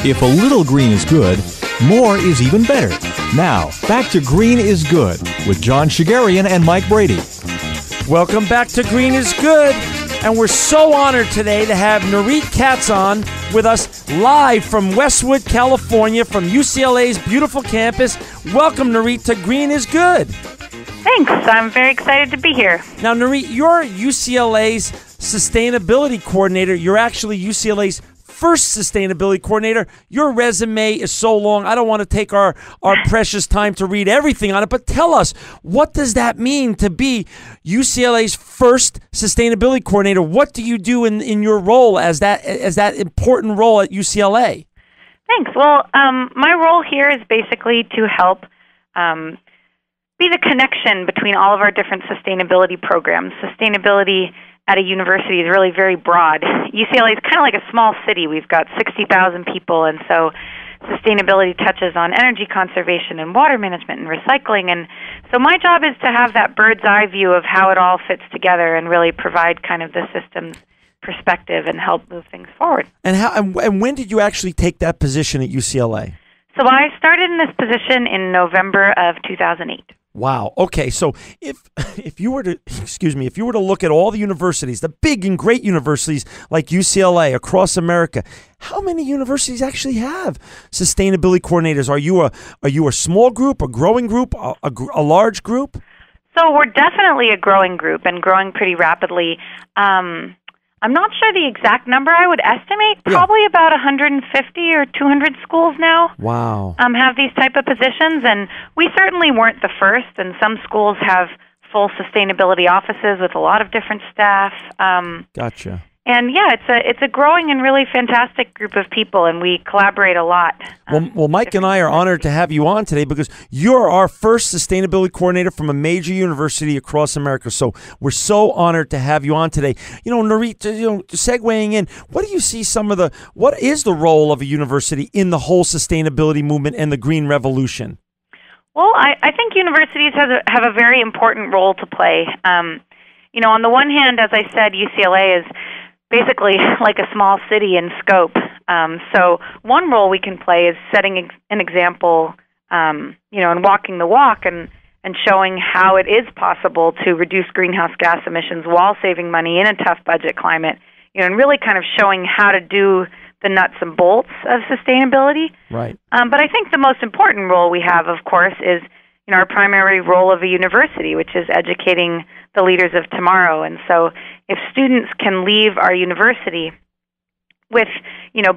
If a little green is good, more is even better. Now, back to Green is Good with John Shigarian and Mike Brady. Welcome back to Green is Good. And we're so honored today to have Nurit Katz on with us live from Westwood, California, from UCLA's beautiful campus. Welcome, Nurit, to Green is Good. Thanks. I'm very excited to be here. Now, Nurit, you're UCLA's sustainability coordinator. You're actually UCLA's first sustainability coordinator. Your resume is so long. I don't want to take our precious time to read everything on it, but tell us, what does that mean to be UCLA's first sustainability coordinator? What do you do in your role as that important role at UCLA? Thanks. Well, my role here is basically to help be the connection between all of our different sustainability programs. Sustainability at a university is really very broad. UCLA is kind of like a small city. We've got 60,000 people, and so sustainability touches on energy conservation and water management and recycling. And so my job is to have that bird's eye view of how it all fits together and really provide kind of the system's perspective and help move things forward. And when did you actually take that position at UCLA? So I started in this position in November of 2008. Wow. Okay. So if you were to look at all the universities, the big and great universities like UCLA across America, how many universities actually have sustainability coordinators? Are you a small group, a growing group, a large group? So we're definitely a growing group and growing pretty rapidly. I'm not sure the exact number. I would estimate probably about 150 or 200 schools now. Wow. Have these type of positions, and we certainly weren't the first. And some schools have full sustainability offices with a lot of different staff. Gotcha. And yeah, it's a growing and really fantastic group of people, and we collaborate a lot. Well, Mike and I are honored to have you on today because you're our first sustainability coordinator from a major university across America. So we're so honored to have you on today. You know, Nurit, segueing in, what do you see what is the role of a university in the whole sustainability movement and the green revolution? Well, I think universities have a very important role to play. On the one hand, as I said, UCLA is basically like a small city in scope. So one role we can play is setting an example, and walking the walk and showing how it is possible to reduce greenhouse gas emissions while saving money in a tough budget climate, and really kind of showing how to do the nuts and bolts of sustainability. Right. But I think the most important role we have, of course, is our primary role of a university, which is educating the leaders of tomorrow. And so if students can leave our university with,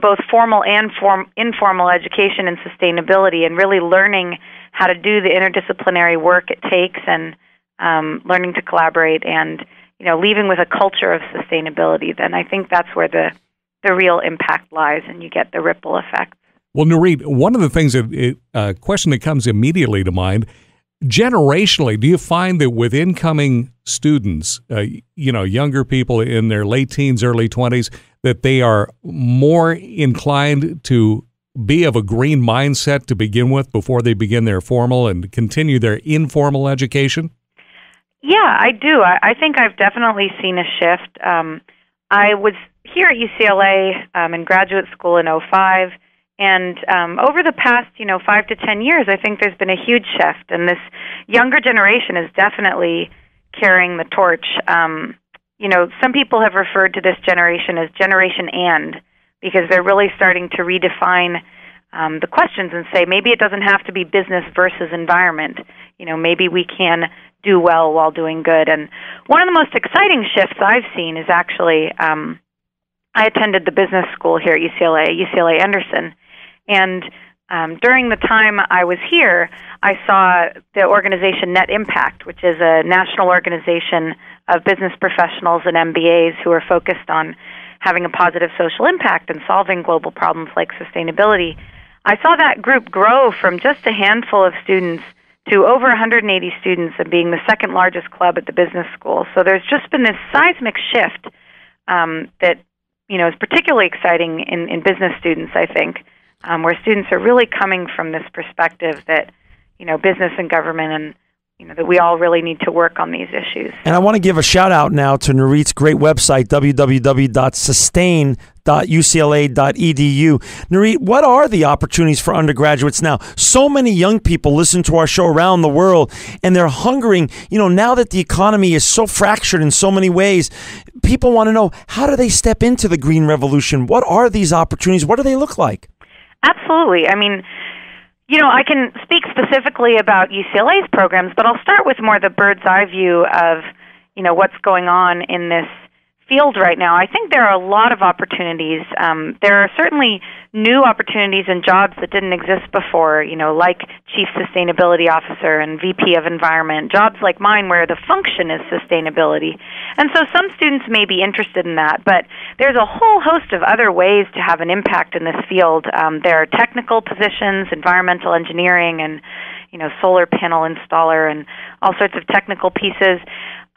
both formal and informal education in sustainability and really learning how to do the interdisciplinary work it takes and learning to collaborate and, leaving with a culture of sustainability, then I think that's where the real impact lies and you get the ripple effect. Well, Nurit, one of the things a question that comes immediately to mind, generationally, do you find that with incoming students, younger people in their late teens, early 20s, that they are more inclined to be of a green mindset to begin with before they begin their formal and continue their informal education? Yeah, I do. I think I've definitely seen a shift. I was here at UCLA in graduate school in 2005. And over the past, 5 to 10 years, I think there's been a huge shift, and this younger generation is definitely carrying the torch. Some people have referred to this generation as Generation And, because they're really starting to redefine the questions and say maybe it doesn't have to be business versus environment. Maybe we can do well while doing good. And one of the most exciting shifts I've seen is actually I attended the business school here at UCLA Anderson. And during the time I was here, I saw the organization Net Impact, which is a national organization of business professionals and MBAs who are focused on having a positive social impact and solving global problems like sustainability. I saw that group grow from just a handful of students to over 180 students and being the second largest club at the business school. So there's just been this seismic shift that is particularly exciting in business students, I think. Where students are really coming from this perspective that, business and government and, that we all really need to work on these issues. And I want to give a shout out now to Nurit's great website, www.sustain.ucla.edu. Nurit, what are the opportunities for undergraduates now? So many young people listen to our show around the world, and they're hungering, now that the economy is so fractured in so many ways, people want to know, how do they step into the green revolution? What are these opportunities? What do they look like? Absolutely. I mean, I can speak specifically about UCLA's programs, but I'll start with more the bird's eye view of, what's going on in this field right now. I think there are a lot of opportunities. There are certainly new opportunities and jobs that didn't exist before, like Chief Sustainability Officer and VP of Environment, jobs like mine where the function is sustainability. And so some students may be interested in that, but there's a whole host of other ways to have an impact in this field. There are technical positions, environmental engineering, and solar panel installer, and all sorts of technical pieces.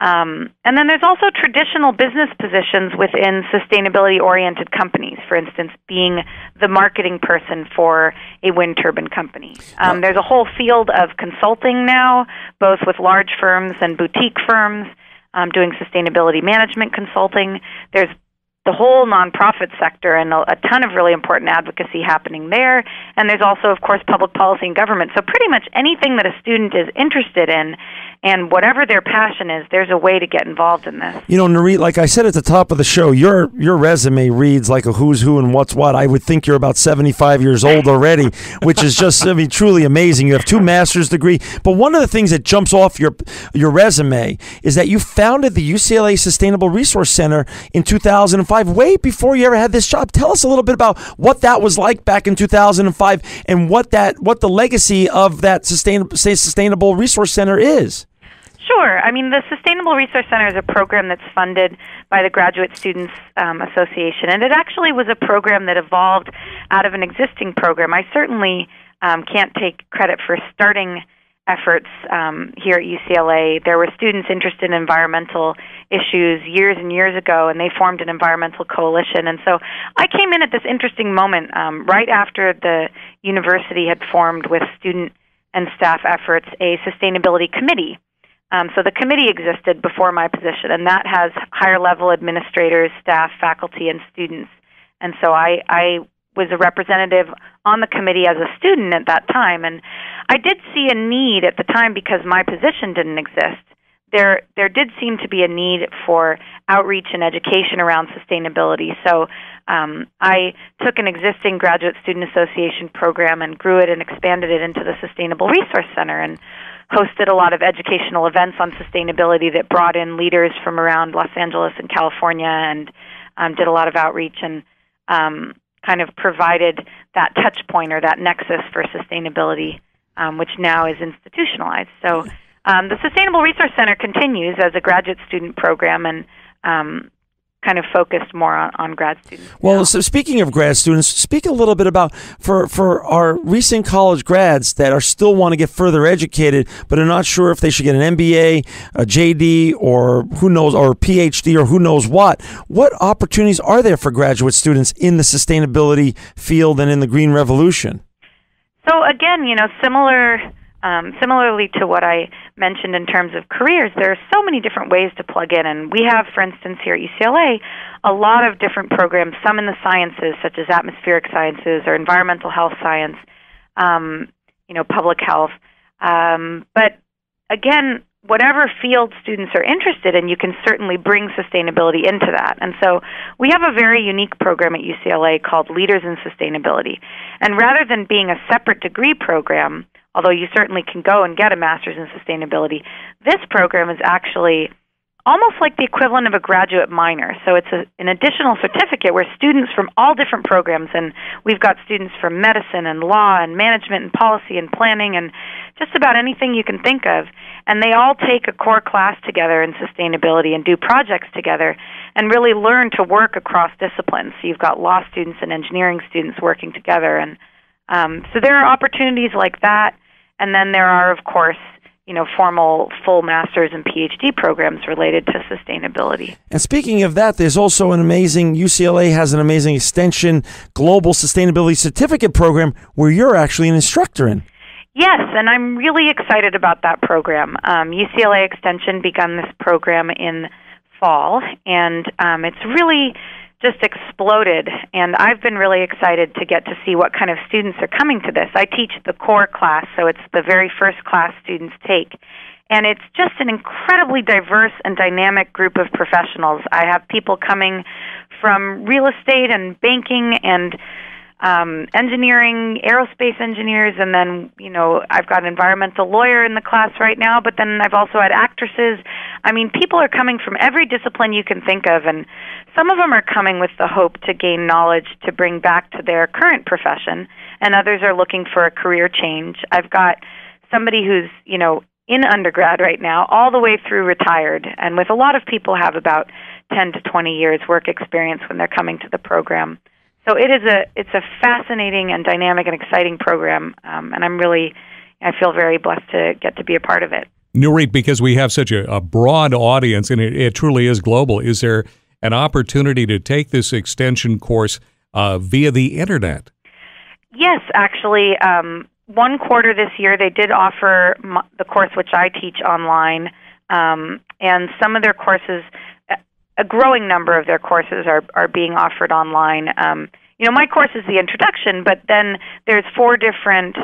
And then there's also traditional business positions within sustainability-oriented companies, for instance, being the marketing person for a wind turbine company. There's a whole field of consulting now, both with large firms and boutique firms, doing sustainability management consulting. There's the whole nonprofit sector and a ton of really important advocacy happening there. And there's also, of course, public policy and government. So pretty much anything that a student is interested in and whatever their passion is, there's a way to get involved in this. Nurit, like I said at the top of the show, your resume reads like a who's who and what's what. I would think you're about 75 years old already, which is just, truly amazing. You have 2 master's degrees. But one of the things that jumps off your resume is that you founded the UCLA Sustainable Resource Center in 2005, way before you ever had this job. Tell us a little bit about what that was like back in 2005 and what the legacy of that Sustainable Resource Center is. Sure. I mean, the Sustainable Resource Center is a program that's funded by the Graduate Students Association, and it actually was a program that evolved out of an existing program. I certainly can't take credit for starting efforts here at UCLA. There were students interested in environmental issues years and years ago, and they formed an environmental coalition. And so I came in at this interesting moment right after the university had formed, with student and staff efforts, a sustainability committee. So the committee existed before my position, and that has higher-level administrators, staff, faculty, and students. And so I was a representative on the committee as a student at that time, and I did see a need at the time because my position didn't exist. There did seem to be a need for outreach and education around sustainability. So I took an existing Graduate Student Association program and grew it and expanded it into the Sustainable Resource Center, and hosted a lot of educational events on sustainability that brought in leaders from around Los Angeles and California, and did a lot of outreach and kind of provided that touch point or that nexus for sustainability, which now is institutionalized. So the Sustainable Resource Center continues as a graduate student program, and kind of focused more on grad students. Well, so speaking of grad students, speak a little bit about for our recent college grads that are still want to get further educated, but are not sure if they should get an MBA, a JD, or who knows, or a PhD, or who knows what. What opportunities are there for graduate students in the sustainability field and in the green revolution? So again, similarly to what I mentioned in terms of careers, there are so many different ways to plug in. And we have, for instance, here at UCLA, a lot of different programs, some in the sciences, such as atmospheric sciences or environmental health science, public health. But again, whatever field students are interested in, you can certainly bring sustainability into that. And so we have a very unique program at UCLA called Leaders in Sustainability. And rather than being a separate degree program, although you certainly can go and get a master's in sustainability, this program is actually almost like the equivalent of a graduate minor. So it's an additional certificate where students from all different programs, and we've got students from medicine and law and management and policy and planning and just about anything you can think of, and they all take a core class together in sustainability and do projects together and really learn to work across disciplines. So you've got law students and engineering students working together, and so there are opportunities like that. And then there are, of course, formal full master's and PhD programs related to sustainability. And speaking of that, there's also UCLA has an amazing extension global sustainability certificate program where you're actually an instructor in. Yes, and I'm really excited about that program. UCLA Extension begun this program in fall, and it's really just exploded, and I've been really excited to get to see what kind of students are coming to this. I teach the core class, so it's the very first class students take, and it's just an incredibly diverse and dynamic group of professionals. I have people coming from real estate and banking and engineering, aerospace engineers, and then, I've got an environmental lawyer in the class right now, but then I've also had actresses. I mean, people are coming from every discipline you can think of, and some of them are coming with the hope to gain knowledge to bring back to their current profession, and others are looking for a career change. I've got somebody who's, in undergrad right now, all the way through retired, and with a lot of people have about 10 to 20 years work experience when they're coming to the program. So it's a fascinating and dynamic and exciting program, and I feel very blessed to get to be a part of it. Nurit, because we have such a broad audience, and it truly is global, is there an opportunity to take this extension course via the Internet? Yes, actually. One quarter this year, they did offer the course which I teach online, and some of their courses, a growing number of their courses are being offered online. My course is the introduction, but then there's 4 different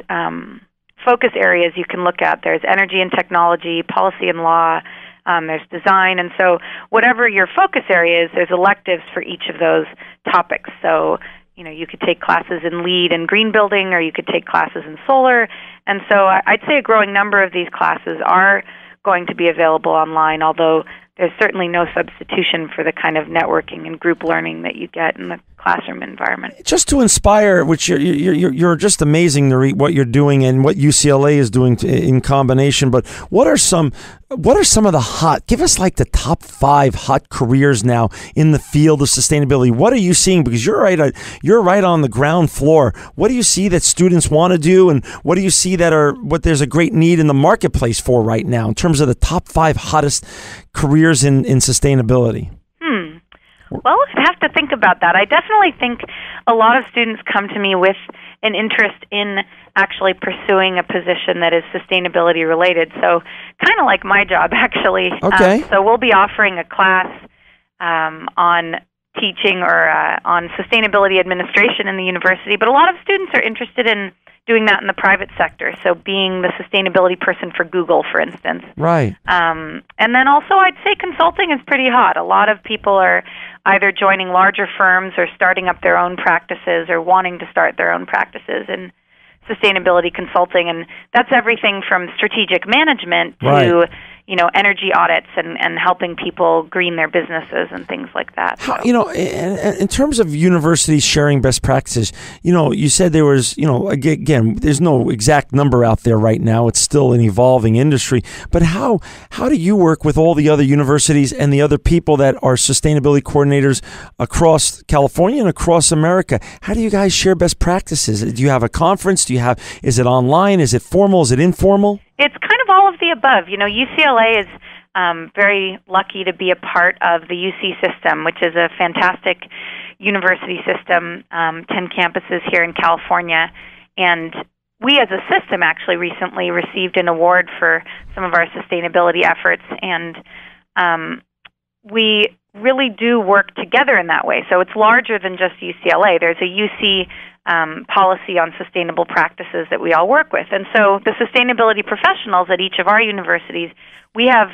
focus areas you can look at. There's energy and technology, policy and law, there's design, and so whatever your focus area is, there's electives for each of those topics. So, you could take classes in LEED and green building, or you could take classes in solar, and so I'd say a growing number of these classes are going to be available online, although there's certainly no substitution for the kind of networking and group learning that you get in the classroom environment. Just to inspire, which you're just amazing, Nurit, what you're doing and what UCLA is doing in combination. But what are some of the give us like the top 5 hot careers now in the field of sustainability? What are you seeing? Because you're right on the ground floor. What do you see that students want to do, and what do you see what there's a great need in the marketplace for right now in terms of the top 5 hottest careers in sustainability? Well, I'd have to think about that. I definitely think a lot of students come to me with an interest in actually pursuing a position that is sustainability related. So kind of like my job, actually. Okay. So we'll be offering a class on teaching or on sustainability administration in the university, but a lot of students are interested in doing that in the private sector, so being the sustainability person for Google, for instance. Right. And then also I'd say consulting is pretty hot. A lot of people are either joining larger firms or starting up their own practices or wanting to start their own practices in sustainability consulting, and that's everything from strategic management to energy audits and helping people green their businesses and things like that. So. In terms of universities sharing best practices, you said there was, again, there's no exact number out there right now. It's still an evolving industry. But how do you work with all the other universities and the other people that are sustainability coordinators across California and across America? How do you guys share best practices? Do you have a conference? Is it online? Is it formal? Is it informal? It's kind of all of the above. UCLA is very lucky to be a part of the UC system, which is a fantastic university system, 10 campuses here in California. And we as a system actually recently received an award for some of our sustainability efforts, and we really do work together in that way. So it's larger than just UCLA. There's a UC policy on sustainable practices that we all work with. And so the sustainability professionals at each of our universities, we have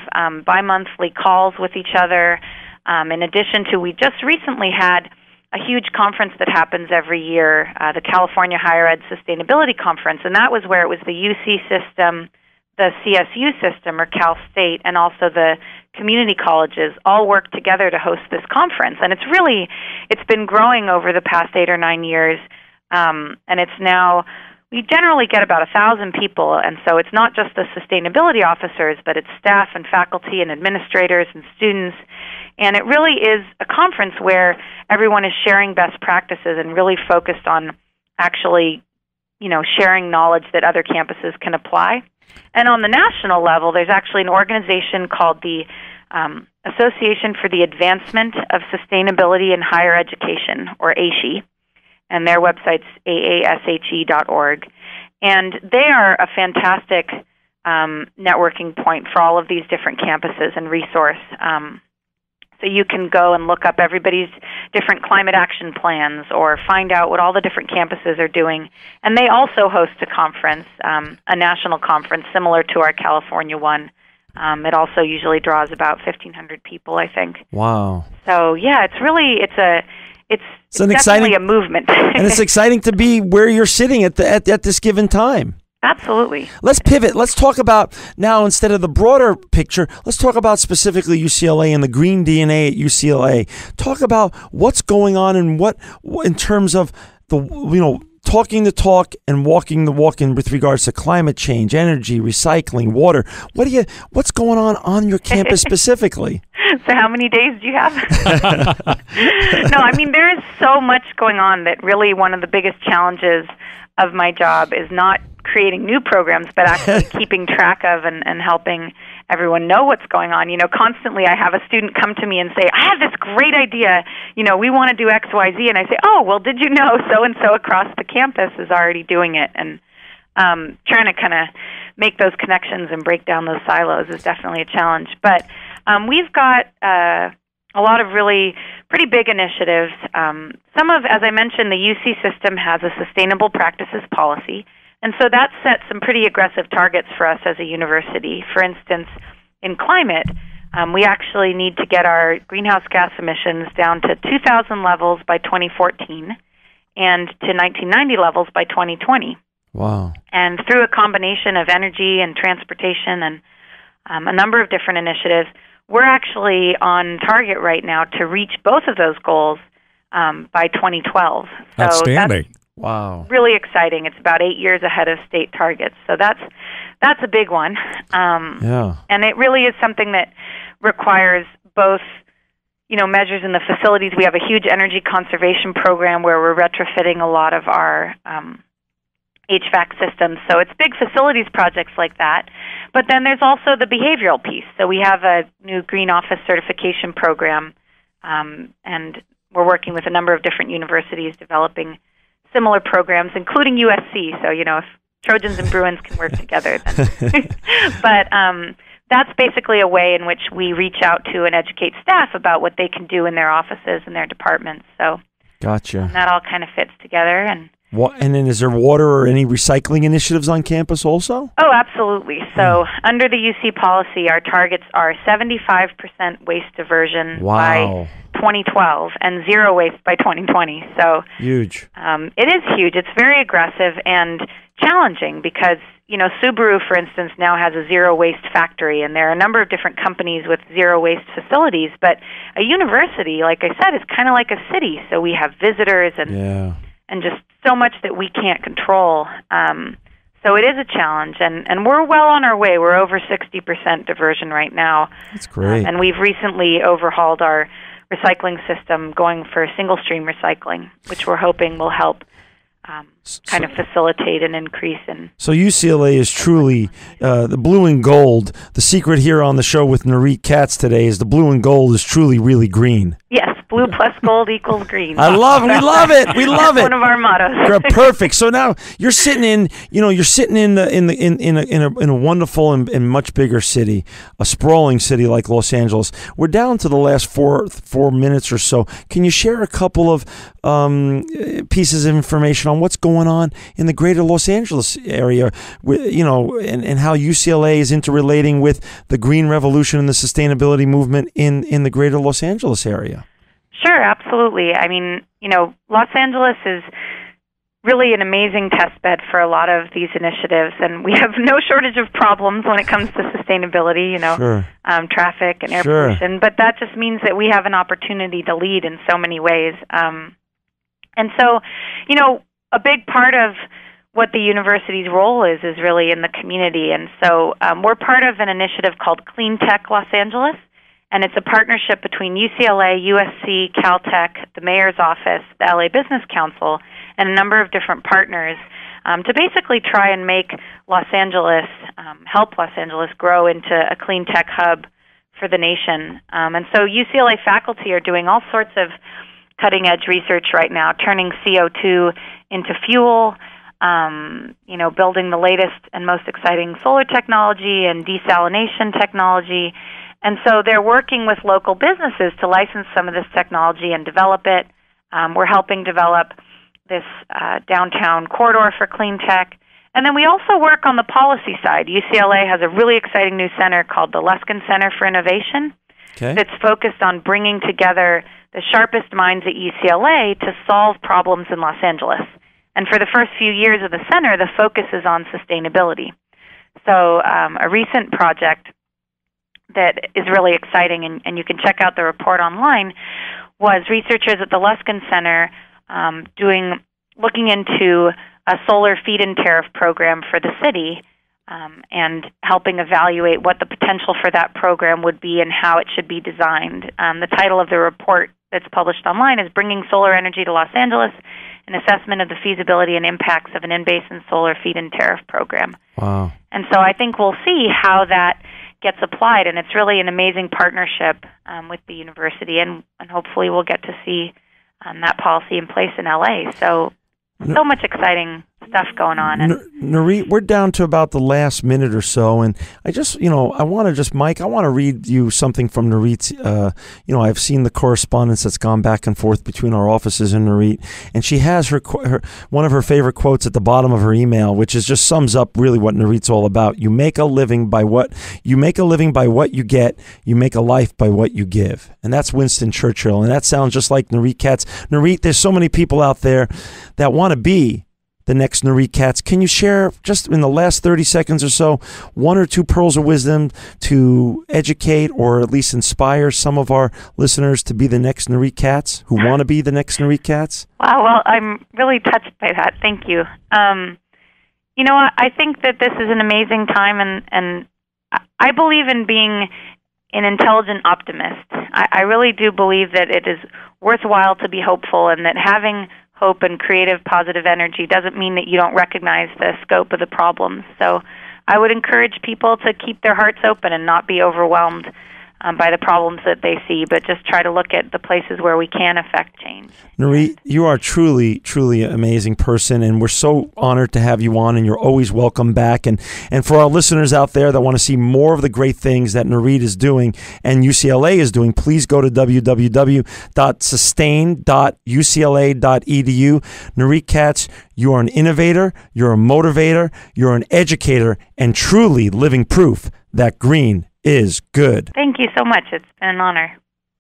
bi-monthly calls with each other. In addition to, we just recently had a huge conference that happens every year, the California Higher Ed Sustainability Conference, and that was where it was the UC system, the CSU system, or Cal State, and also the community colleges all work together to host this conference. And it's been growing over the past 8 or 9 years. And it's now, we generally get about 1,000 people, and so it's not just the sustainability officers, but it's staff and faculty and administrators and students, and it really is a conference where everyone is sharing best practices and really focused on actually, sharing knowledge that other campuses can apply. And on the national level, there's actually an organization called the Association for the Advancement of Sustainability in Higher Education, or ASHE, and their website's aashe.org. And they are a fantastic networking point for all of these different campuses and resource. So you can go and look up everybody's different climate action plans or find out what all the different campuses are doing. And they also host a conference, a national conference similar to our California one. It also usually draws about 1,500 people, I think. Wow. So yeah, it's an definitely exciting a movement. and it's exciting to be where you're sitting at this given time. Absolutely. Let's pivot. Let's talk about now, instead of the broader picture, let's talk about specifically UCLA and the green DNA at UCLA. Talk about what's going on and what in terms of talking the talk and walking the walk in with regards to climate change, energy, recycling, water. What's going on your campus specifically? So how many days do you have? No, I mean, there is so much going on that really one of the biggest challenges of my job is not creating new programs, but actually keeping track of and helping everyone know what's going on. Constantly I have a student come to me and say, I have this great idea, we want to do X, Y, Z. And I say, oh, well, did you know so-and-so across the campus is already doing it? And trying to kind of make those connections and break down those silos is definitely a challenge. But we've got a lot of really pretty big initiatives. As I mentioned, the UC system has a sustainable practices policy. And so that sets some pretty aggressive targets for us as a university. For instance, in climate, we actually need to get our greenhouse gas emissions down to 2000 levels by 2014 and to 1990 levels by 2020. Wow. And through a combination of energy and transportation and a number of different initiatives, we're actually on target right now to reach both of those goals by 2012. So outstanding. Wow. Really exciting. It's about 8 years ahead of state targets. So that's a big one. Yeah. And it really is something that requires both, measures in the facilities. We have a huge energy conservation program where we're retrofitting a lot of our HVAC systems. So it's big facilities projects like that. But then there's also the behavioral piece. So we have a new Green Office certification program, and we're working with a number of different universities developing similar programs, including USC. So, if Trojans and Bruins can work together, then. But that's basically a way in which we reach out to and educate staff about what they can do in their offices and their departments. So, gotcha. And that all kind of fits together. And then is there water or any recycling initiatives on campus also? Oh, absolutely. So under the UC policy, our targets are 75% waste diversion by 2012 and zero waste by 2020. So huge. It is huge. It's very aggressive and challenging because, Subaru, for instance, now has a zero waste factory, and there are a number of different companies with zero waste facilities. But a university, like I said, is kind of like a city. So we have visitors and just so much that we can't control. So it is a challenge, and we're well on our way. We're over 60% diversion right now. That's great. And we've recently overhauled our recycling system, going for single-stream recycling, which we're hoping will help kind of facilitate an increase in... So UCLA is truly the blue and gold. The secret here on the show with Nurit Katz today is the blue and gold is truly, really green. Yes, blue plus gold equals green. I love it. We love it. We love it. One of our mottos. Perfect. So now you're sitting in a wonderful and much bigger city, a sprawling city like Los Angeles. We're down to the last four minutes or so. Can you share a couple of pieces of information on what's going on in the greater Los Angeles area, and how UCLA is interrelating with the green revolution and the sustainability movement in the greater Los Angeles area? Sure, absolutely. I mean, Los Angeles is really an amazing test bed for a lot of these initiatives, and we have no shortage of problems when it comes to sustainability, Sure. Traffic and air pollution, but that just means that we have an opportunity to lead in so many ways. And so, a big part of what the university's role is really in the community. And so we're part of an initiative called Cleantech Los Angeles, and it's a partnership between UCLA, USC, Caltech, the mayor's office, the LA Business Council, and a number of different partners to basically try and make Los Angeles, help Los Angeles grow into a clean tech hub for the nation. And so UCLA faculty are doing all sorts of cutting-edge research right now, turning CO2 into fuel, building the latest and most exciting solar technology and desalination technology. And so they're working with local businesses to license some of this technology and develop it. We're helping develop this downtown corridor for clean tech. And then we also work on the policy side. UCLA has a really exciting new center called the Lufkin Center for Innovation that's focused on bringing together the sharpest minds at UCLA to solve problems in Los Angeles. And for the first few years of the center, the focus is on sustainability. So a recent project that is really exciting, and you can check out the report online, was researchers at the Lufkin Center looking into a solar feed-in tariff program for the city and helping evaluate what the potential for that program would be and how it should be designed. The title of the report that's published online is Bringing Solar Energy to Los Angeles, an assessment of the feasibility and impacts of an in-basin solar feed-in tariff program. Wow. And so I think we'll see how that gets applied, and it's really an amazing partnership with the university, and hopefully we'll get to see that policy in place in LA. So much exciting stuff going on. And Nurit, we're down to about the last minute or so, and I just, Mike, I want to read you something from Nurit's, I've seen the correspondence that's gone back and forth between our offices and Nurit, and she has her one of her favorite quotes at the bottom of her email, which just sums up really what Nurit's all about. You make a living by what you get, you make a life by what you give. And that's Winston Churchill, and that sounds just like Nurit Katz. Nurit, there's so many people out there that want to be the next Nurit Katz. Can you share, just in the last 30 seconds or so, one or two pearls of wisdom to educate or at least inspire some of our listeners to be the next Nurit Katz, who want to be the next Nurit Katz? Wow, well, I'm really touched by that. Thank you. I think that this is an amazing time, and I believe in being an intelligent optimist. I really do believe that it is worthwhile to be hopeful, and that having hope and creative, positive energy doesn't mean that you don't recognize the scope of the problems. So I would encourage people to keep their hearts open and not be overwhelmed by the problems that they see, but just try to look at the places where we can affect change. Nurit, you are truly, truly an amazing person, and we're so honored to have you on, and you're always welcome back. And for our listeners out there that want to see more of the great things that Nurit is doing and UCLA is doing, please go to www.sustain.ucla.edu. Nurit Katz, you are an innovator, you're a motivator, you're an educator, and truly living proof that green is good. Thank you so much. It's been an honor.